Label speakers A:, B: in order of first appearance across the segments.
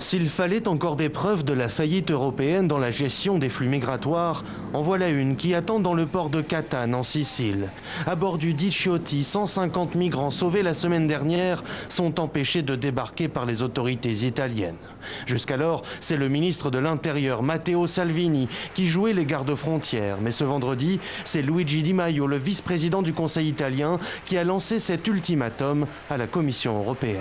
A: S'il fallait encore des preuves de la faillite européenne dans la gestion des flux migratoires, en voilà une qui attend dans le port de Catane en Sicile. À bord du Diciotti, 150 migrants sauvés la semaine dernière sont empêchés de débarquer par les autorités italiennes. Jusqu'alors, c'est le ministre de l'Intérieur, Matteo Salvini, qui jouait les gardes-frontières. Mais ce vendredi, c'est Luigi Di Maio, le vice-président du Conseil italien, qui a lancé cet ultimatum à la Commission européenne.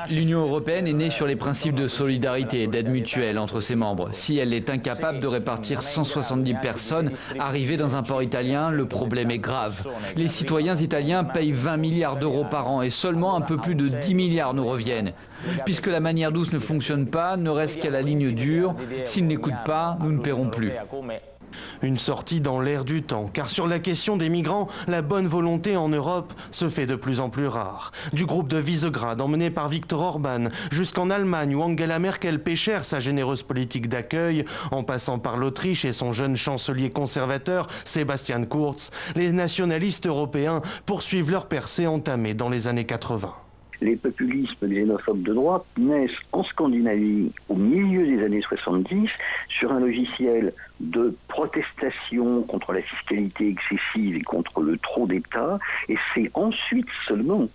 B: L'Union européenne est née sur les principes de solidarité et d'aide mutuelle entre ses membres. Si elle est incapable de répartir 170 personnes arrivées dans un port italien, le problème est grave. Les citoyens italiens payent 20 milliards d'euros par an et seulement un peu plus de 10 milliards nous reviennent. Puisque la manière douce ne fonctionne pas, ne reste qu'à la ligne dure. S'ils n'écoutent pas, nous ne paierons plus.
A: Une sortie dans l'air du temps, car sur la question des migrants, la bonne volonté en Europe se fait de plus en plus rare. Du groupe de Visegrad, emmené par Viktor Orban, jusqu'en Allemagne où Angela Merkel pêchère sa généreuse politique d'accueil, en passant par l'Autriche et son jeune chancelier conservateur, Sebastian Kurz, les nationalistes européens poursuivent leur percée entamée dans les années 80.
C: Les populismes xénophobes de droite naissent en Scandinavie au milieu des années 70 sur un logiciel de protestation contre la fiscalité excessive et contre le trop d'État, et c'est ensuite seulement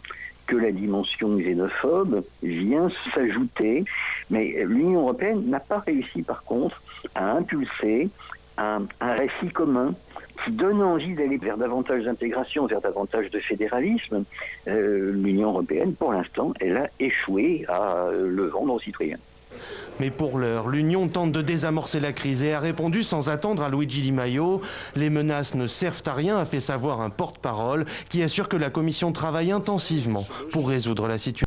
C: que la dimension xénophobe vient s'ajouter. Mais l'Union européenne n'a pas réussi par contre à impulser un récit commun qui donne envie d'aller vers davantage d'intégration, vers davantage de fédéralisme. L'Union européenne, pour l'instant, elle a échoué à le vendre aux citoyens.
A: Mais pour l'heure, l'Union tente de désamorcer la crise et a répondu sans attendre à Luigi Di Maio. Les menaces ne servent à rien, a fait savoir un porte-parole qui assure que la Commission travaille intensivement pour résoudre la situation.